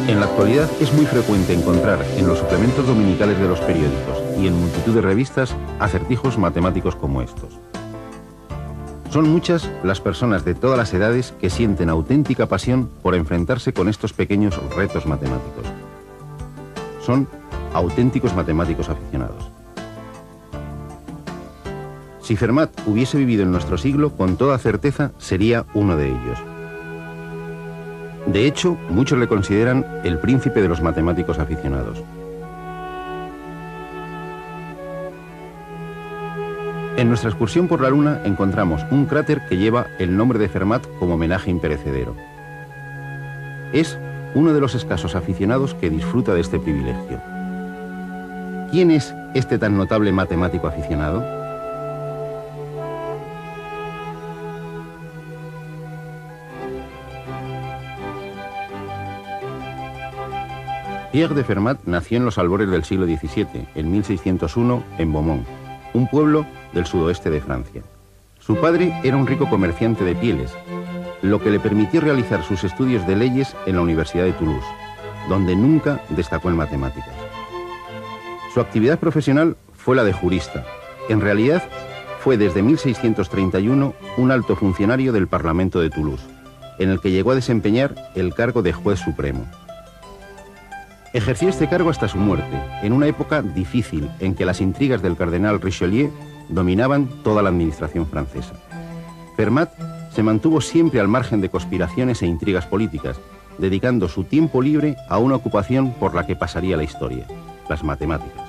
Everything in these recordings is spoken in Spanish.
En la actualidad es muy frecuente encontrar en los suplementos dominicales de los periódicos y en multitud de revistas acertijos matemáticos como estos. Son muchas las personas de todas las edades que sienten auténtica pasión por enfrentarse con estos pequeños retos matemáticos. Son auténticos matemáticos aficionados. Si Fermat hubiese vivido en nuestro siglo, con toda certeza sería uno de ellos. De hecho, muchos le consideran el príncipe de los matemáticos aficionados. En nuestra excursión por la Luna encontramos un cráter que lleva el nombre de Fermat como homenaje imperecedero. Es uno de los escasos aficionados que disfruta de este privilegio. ¿Quién es este tan notable matemático aficionado? Pierre de Fermat nació en los albores del siglo XVII, en 1601, en Beaumont, un pueblo del sudoeste de Francia. Su padre era un rico comerciante de pieles, lo que le permitió realizar sus estudios de leyes en la Universidad de Toulouse, donde nunca destacó en matemáticas. Su actividad profesional fue la de jurista. En realidad, fue desde 1631 un alto funcionario del Parlamento de Toulouse, en el que llegó a desempeñar el cargo de juez supremo. Ejerció este cargo hasta su muerte, en una época difícil en que las intrigas del cardenal Richelieu dominaban toda la administración francesa. Fermat se mantuvo siempre al margen de conspiraciones e intrigas políticas, dedicando su tiempo libre a una ocupación por la que pasaría la historia, las matemáticas.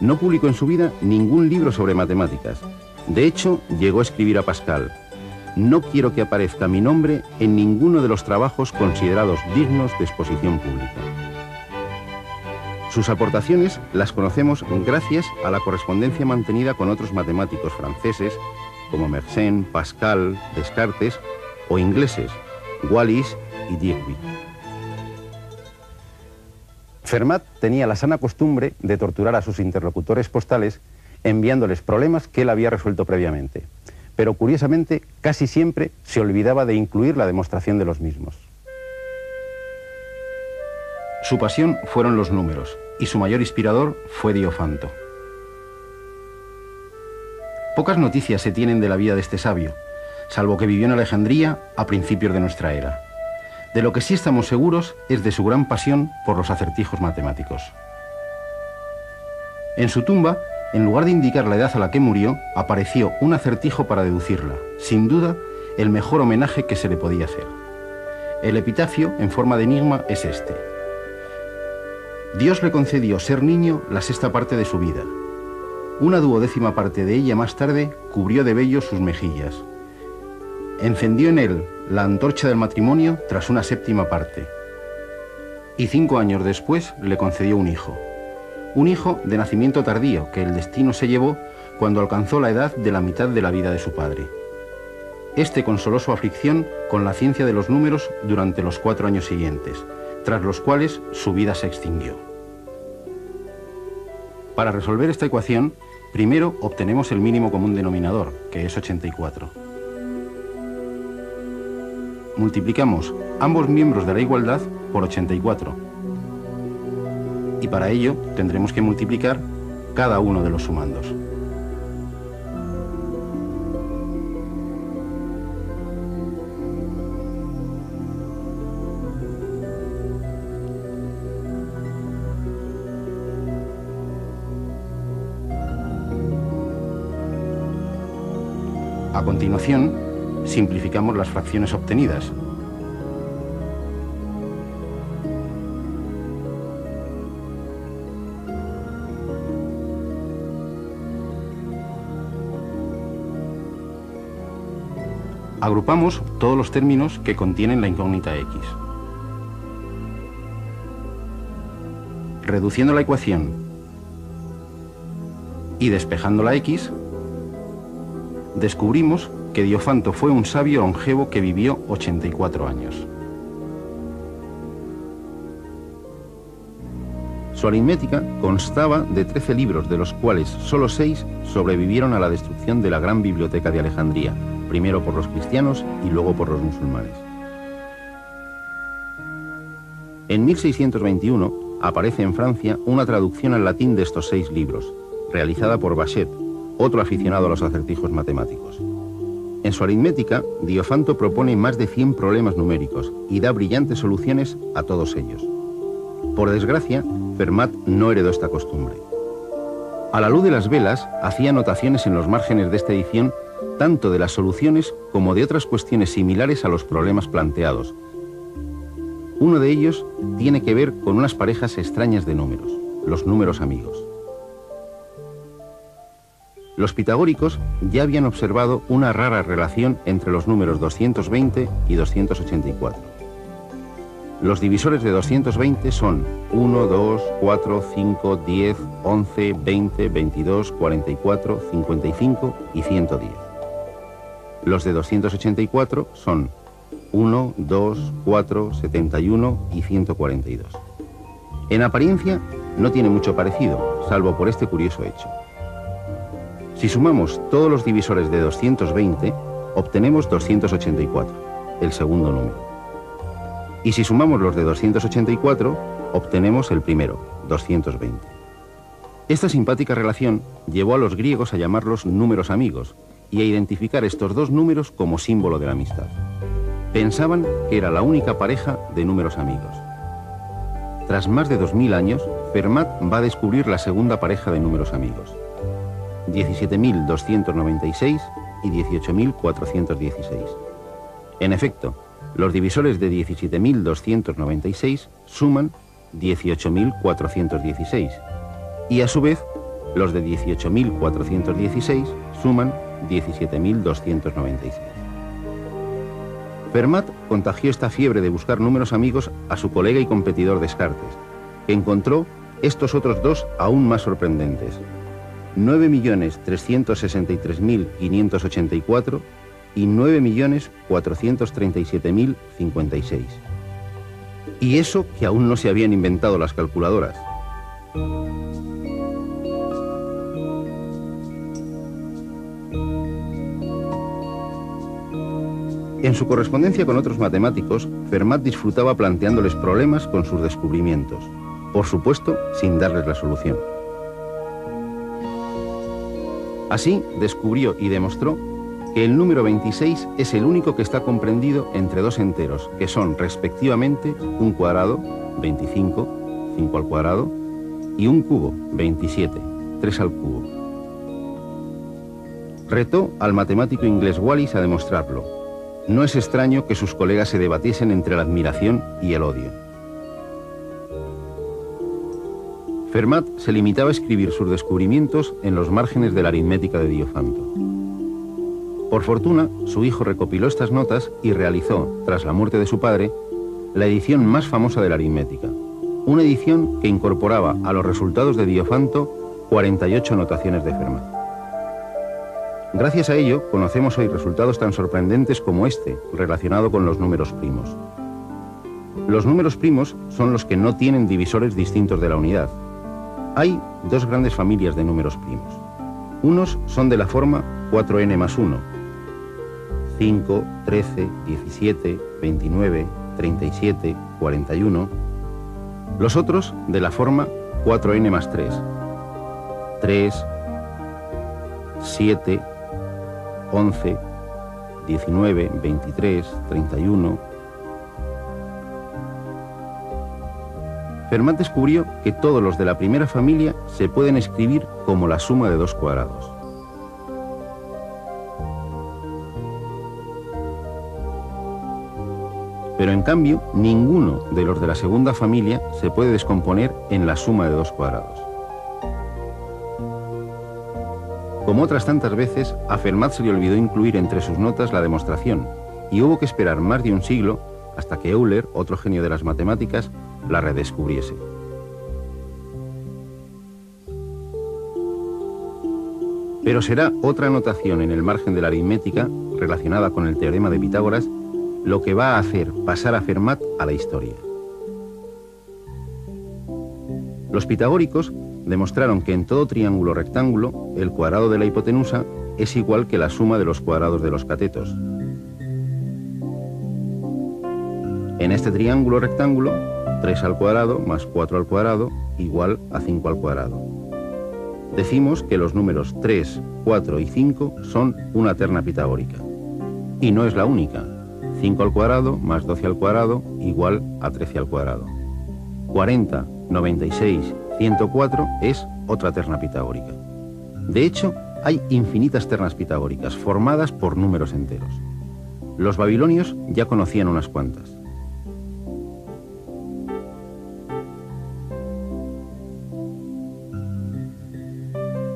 No publicó en su vida ningún libro sobre matemáticas. De hecho, llegó a escribir a Pascal: no quiero que aparezca mi nombre en ninguno de los trabajos considerados dignos de exposición pública. Sus aportaciones las conocemos gracias a la correspondencia mantenida con otros matemáticos franceses como Mersenne, Pascal, Descartes, o ingleses, Wallis y Dirac. Fermat tenía la sana costumbre de torturar a sus interlocutores postales enviándoles problemas que él había resuelto previamente. Pero curiosamente, casi siempre se olvidaba de incluir la demostración de los mismos. Su pasión fueron los números, y su mayor inspirador fue Diofanto. Pocas noticias se tienen de la vida de este sabio, salvo que vivió en Alejandría a principios de nuestra era. De lo que sí estamos seguros es de su gran pasión por los acertijos matemáticos. En su tumba, en lugar de indicar la edad a la que murió, apareció un acertijo para deducirla, sin duda, el mejor homenaje que se le podía hacer. El epitafio, en forma de enigma, es este: Dios le concedió ser niño la sexta parte de su vida. Una duodécima parte de ella más tarde cubrió de vello sus mejillas. Encendió en él la antorcha del matrimonio tras una séptima parte. Y 5 años después le concedió un hijo de nacimiento tardío que el destino se llevó cuando alcanzó la edad de la mitad de la vida de su padre. Este consoló su aflicción con la ciencia de los números durante los 4 años siguientes, tras los cuales su vida se extinguió. Para resolver esta ecuación, primero obtenemos el mínimo común denominador, que es 84. Multiplicamos ambos miembros de la igualdad por 84. Y para ello tendremos que multiplicar cada uno de los sumandos. A continuación, simplificamos las fracciones obtenidas. Agrupamos todos los términos que contienen la incógnita x. Reduciendo la ecuación y despejando la x, descubrimos que Diofanto fue un sabio longevo que vivió 84 años. Su aritmética constaba de 13 libros, de los cuales solo 6 sobrevivieron a la destrucción de la gran biblioteca de Alejandría, primero por los cristianos y luego por los musulmanes. En 1621 aparece en Francia una traducción al latín de estos 6 libros, realizada por Bachet, otro aficionado a los acertijos matemáticos. En su aritmética, Diofanto propone más de 100 problemas numéricos y da brillantes soluciones a todos ellos. Por desgracia, Fermat no heredó esta costumbre. A la luz de las velas, hacía anotaciones en los márgenes de esta edición tanto de las soluciones como de otras cuestiones similares a los problemas planteados. Uno de ellos tiene que ver con unas parejas extrañas de números, los números amigos. Los pitagóricos ya habían observado una rara relación entre los números 220 y 284. Los divisores de 220 son 1, 2, 4, 5, 10, 11, 20, 22, 44, 55 y 110. Los de 284 son 1, 2, 4, 71 y 142. En apariencia no tiene mucho parecido, salvo por este curioso hecho. Si sumamos todos los divisores de 220, obtenemos 284, el segundo número. Y si sumamos los de 284, obtenemos el primero, 220. Esta simpática relación llevó a los griegos a llamarlos números amigos y a identificar estos dos números como símbolo de la amistad. Pensaban que era la única pareja de números amigos. Tras más de 2000 años, Fermat va a descubrir la segunda pareja de números amigos: 17.296 y 18.416. En efecto, los divisores de 17.296 suman 18.416 y a su vez los de 18.416 suman 17.296. Fermat contagió esta fiebre de buscar números amigos a su colega y competidor Descartes, que encontró estos otros dos aún más sorprendentes: 9.363.584 y 9.437.056. Y eso que aún no se habían inventado las calculadoras. En su correspondencia con otros matemáticos, Fermat disfrutaba planteándoles problemas con sus descubrimientos, por supuesto sin darles la solución. Así descubrió y demostró que el número 26 es el único que está comprendido entre dos enteros, que son respectivamente un cuadrado, 25, 5 al cuadrado, y un cubo, 27, 3 al cubo. Retó al matemático inglés Wallis a demostrarlo. No es extraño que sus colegas se debatiesen entre la admiración y el odio. Fermat se limitaba a escribir sus descubrimientos en los márgenes de la aritmética de Diofanto. Por fortuna, su hijo recopiló estas notas y realizó, tras la muerte de su padre, la edición más famosa de la aritmética, una edición que incorporaba a los resultados de Diofanto 48 notaciones de Fermat. Gracias a ello, conocemos hoy resultados tan sorprendentes como este, relacionado con los números primos. Los números primos son los que no tienen divisores distintos de la unidad. Hay dos grandes familias de números primos. Unos son de la forma 4n más 1, 5, 13, 17, 29, 37, 41. Los otros de la forma 4n más 3, 3, 7, 11, 19, 23, 31. Fermat descubrió que todos los de la primera familia se pueden escribir como la suma de dos cuadrados. Pero en cambio, ninguno de los de la segunda familia se puede descomponer en la suma de dos cuadrados. Como otras tantas veces, a Fermat se le olvidó incluir entre sus notas la demostración, y hubo que esperar más de un siglo hasta que Euler, otro genio de las matemáticas, la redescubriese. Pero será otra notación en el margen de la aritmética, relacionada con el teorema de Pitágoras, lo que va a hacer pasar a Fermat a la historia. Los pitagóricos demostraron que en todo triángulo rectángulo el cuadrado de la hipotenusa es igual que la suma de los cuadrados de los catetos. En este triángulo rectángulo, 3 al cuadrado más 4 al cuadrado igual a 5 al cuadrado. Decimos que los números 3, 4 y 5 son una terna pitagórica. Y no es la única. 5 al cuadrado más 12 al cuadrado igual a 13 al cuadrado. 40, 96, 104 es otra terna pitagórica. De hecho, hay infinitas ternas pitagóricas formadas por números enteros. Los babilonios ya conocían unas cuantas.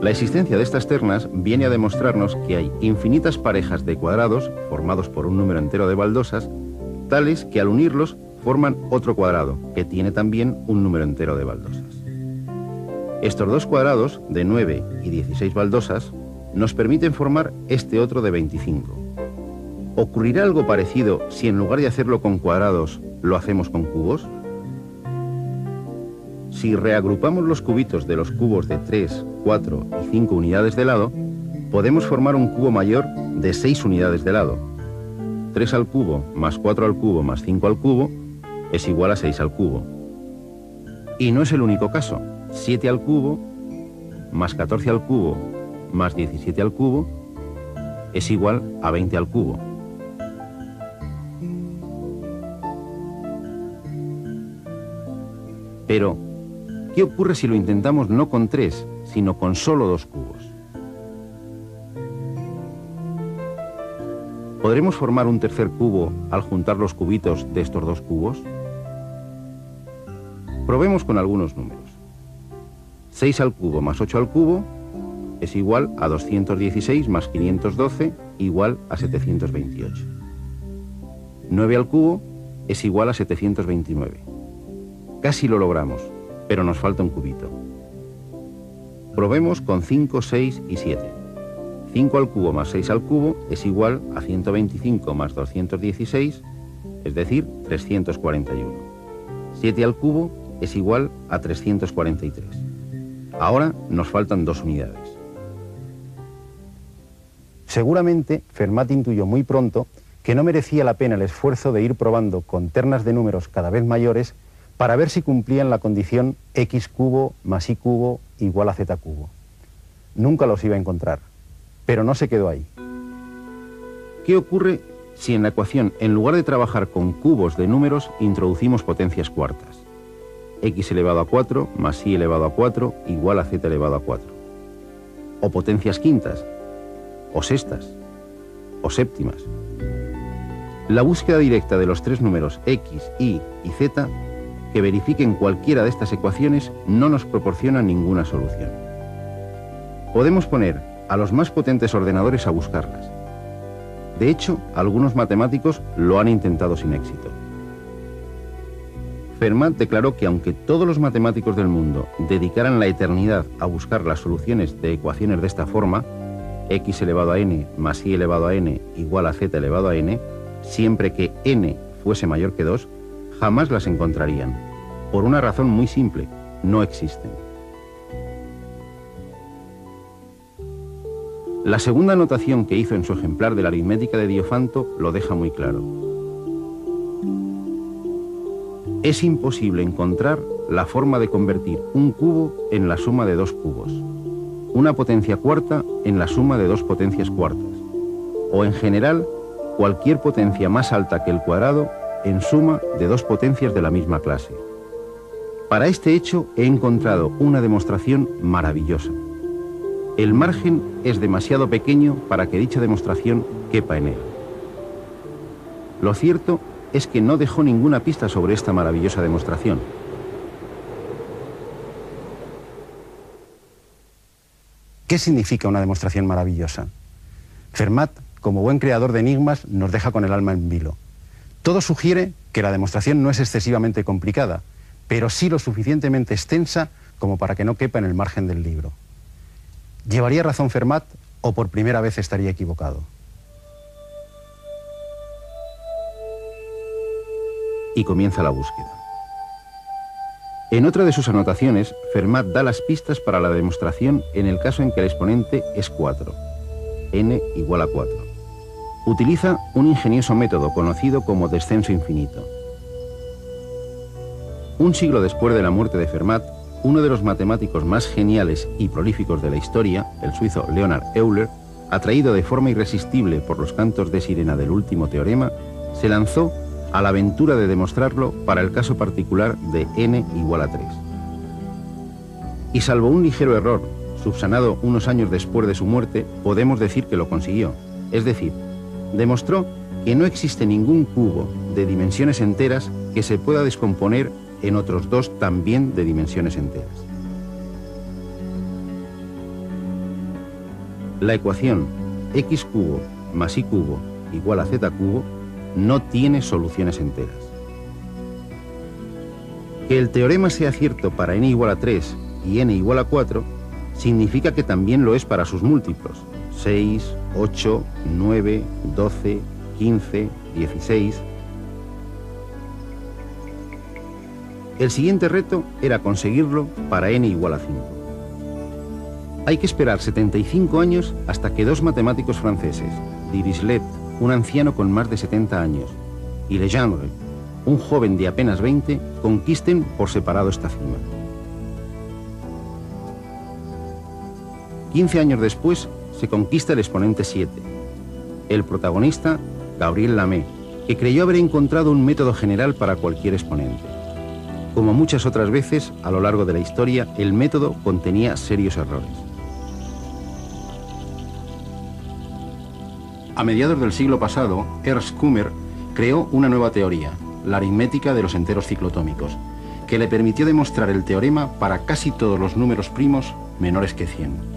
La existencia de estas ternas viene a demostrarnos que hay infinitas parejas de cuadrados formados por un número entero de baldosas, tales que al unirlos forman otro cuadrado, que tiene también un número entero de baldosas. Estos dos cuadrados, de 9 y 16 baldosas, nos permiten formar este otro de 25. ¿Ocurrirá algo parecido si en lugar de hacerlo con cuadrados, lo hacemos con cubos? Si reagrupamos los cubitos de los cubos de 3, 4 y 5 unidades de lado, podemos formar un cubo mayor de 6 unidades de lado. 3 al cubo más 4 al cubo más 5 al cubo es igual a 6 al cubo. Y no es el único caso. 7 al cubo más 14 al cubo más 17 al cubo es igual a 20 al cubo. Pero, ¿qué ocurre si lo intentamos no con 3, sino con solo 2 cubos? ¿Podremos formar un tercer cubo al juntar los cubitos de estos 2 cubos? Probemos con algunos números. 6 al cubo más 8 al cubo es igual a 216 más 512 igual a 728. 9 al cubo es igual a 729. Casi lo logramos, pero nos falta un cubito. Probemos con 5, 6 y 7. 5 al cubo más 6 al cubo es igual a 125 más 216, es decir, 341. 7 al cubo es igual a 343. Ahora nos faltan 2 unidades. Seguramente Fermat intuyó muy pronto que no merecía la pena el esfuerzo de ir probando con ternas de números cada vez mayores para ver si cumplían la condición x cubo más y cubo igual a z cubo. Nunca los iba a encontrar, pero no se quedó ahí. ¿Qué ocurre si en la ecuación, en lugar de trabajar con cubos de números, introducimos potencias cuartas? X elevado a 4 más y elevado a 4 igual a z elevado a 4. O potencias quintas, o sextas, o séptimas. La búsqueda directa de los 3 números x, y y z que verifiquen cualquiera de estas ecuaciones no nos proporciona ninguna solución. Podemos poner a los más potentes ordenadores a buscarlas. De hecho, algunos matemáticos lo han intentado sin éxito. Fermat declaró que aunque todos los matemáticos del mundo dedicaran la eternidad a buscar las soluciones de ecuaciones de esta forma, x elevado a n más y elevado a n igual a z elevado a n, siempre que n fuese mayor que 2, jamás las encontrarían. Por una razón muy simple: no existen. La segunda anotación que hizo en su ejemplar de la aritmética de Diofanto lo deja muy claro. Es imposible encontrar la forma de convertir un cubo en la suma de 2 cubos, una potencia cuarta en la suma de 2 potencias cuartas, o en general cualquier potencia más alta que el cuadrado en suma de 2 potencias de la misma clase. Para este hecho he encontrado una demostración maravillosa. El margen es demasiado pequeño para que dicha demostración quepa en él. Lo cierto es que no dejó ninguna pista sobre esta maravillosa demostración. ¿Qué significa una demostración maravillosa? Fermat, como buen creador de enigmas, nos deja con el alma en vilo. Todo sugiere que la demostración no es excesivamente complicada, pero sí lo suficientemente extensa como para que no quepa en el margen del libro. ¿Llevaría razón Fermat o por primera vez estaría equivocado? Y comienza la búsqueda. En otra de sus anotaciones, Fermat da las pistas para la demostración en el caso en que el exponente es 4, n igual a 4. Utiliza un ingenioso método conocido como descenso infinito. Un siglo después de la muerte de Fermat, uno de los matemáticos más geniales y prolíficos de la historia, el suizo Leonhard Euler, atraído de forma irresistible por los cantos de sirena del último teorema, se lanzó a la aventura de demostrarlo para el caso particular de n igual a 3. Y salvo un ligero error, subsanado unos años después de su muerte, podemos decir que lo consiguió. Es decir, demostró que no existe ningún cubo de dimensiones enteras que se pueda descomponer en otros dos también de dimensiones enteras. La ecuación x cubo más y cubo igual a z cubo no tiene soluciones enteras. Que el teorema sea cierto para n igual a 3 y n igual a 4 significa que también lo es para sus múltiplos, 6, 8, 9, 12, 15, 16... El siguiente reto era conseguirlo para n igual a 5. Hay que esperar 75 años hasta que dos matemáticos franceses, Dirichlet, un anciano con más de 70 años, y Legendre, un joven de apenas 20, conquisten por separado esta cima. 15 años después se conquista el exponente 7. El protagonista, Gabriel Lamé, que creyó haber encontrado un método general para cualquier exponente. Como muchas otras veces a lo largo de la historia, el método contenía serios errores. A mediados del siglo pasado, Ernst Kummer creó una nueva teoría, la aritmética de los enteros ciclotómicos, que le permitió demostrar el teorema para casi todos los números primos menores que 100.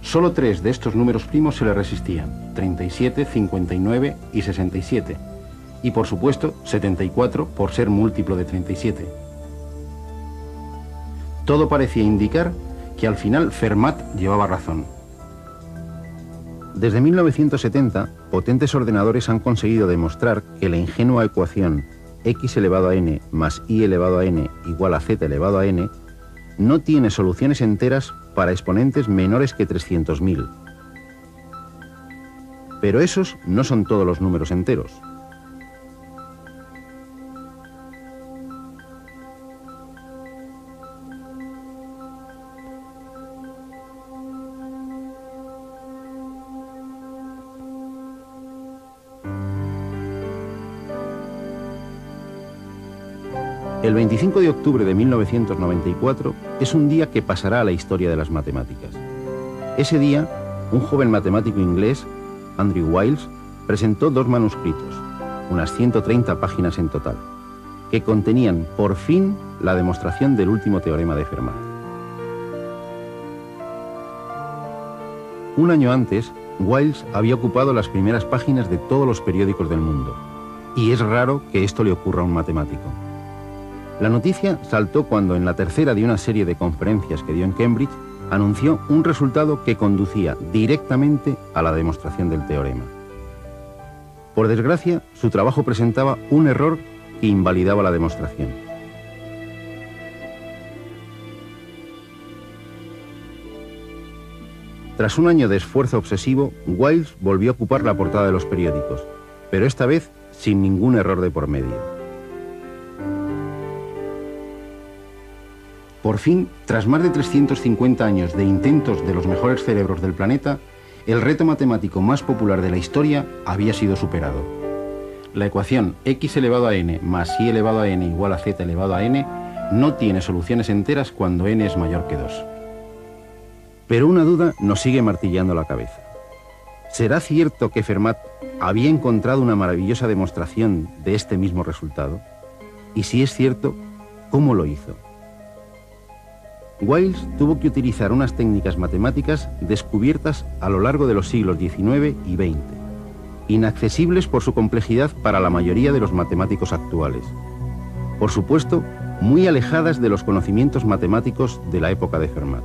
Solo 3 de estos números primos se le resistían, 37, 59 y 67. Y por supuesto 74 por ser múltiplo de 37. Todo parecía indicar que al final Fermat llevaba razón. Desde 1970, potentes ordenadores han conseguido demostrar que la ingenua ecuación x elevado a n más y elevado a n igual a z elevado a n no tiene soluciones enteras para exponentes menores que 300.000. Pero esos no son todos los números enteros. El 25 de octubre de 1994 es un día que pasará a la historia de las matemáticas. Ese día, un joven matemático inglés, Andrew Wiles, presentó dos manuscritos, unas 130 páginas en total, que contenían por fin la demostración del último teorema de Fermat. Un año antes, Wiles había ocupado las primeras páginas de todos los periódicos del mundo, y es raro que esto le ocurra a un matemático. La noticia saltó cuando, en la tercera de una serie de conferencias que dio en Cambridge, anunció un resultado que conducía directamente a la demostración del teorema. Por desgracia, su trabajo presentaba un error que invalidaba la demostración. Tras un año de esfuerzo obsesivo, Wiles volvió a ocupar la portada de los periódicos, pero esta vez sin ningún error de por medio. Por fin, tras más de 350 años de intentos de los mejores cerebros del planeta, el reto matemático más popular de la historia había sido superado. La ecuación x elevado a n más y elevado a n igual a z elevado a n no tiene soluciones enteras cuando n es mayor que 2. Pero una duda nos sigue martillando la cabeza. ¿Será cierto que Fermat había encontrado una maravillosa demostración de este mismo resultado? Y si es cierto, ¿cómo lo hizo? Wiles tuvo que utilizar unas técnicas matemáticas descubiertas a lo largo de los siglos XIX y XX, inaccesibles por su complejidad para la mayoría de los matemáticos actuales. Por supuesto, muy alejadas de los conocimientos matemáticos de la época de Fermat.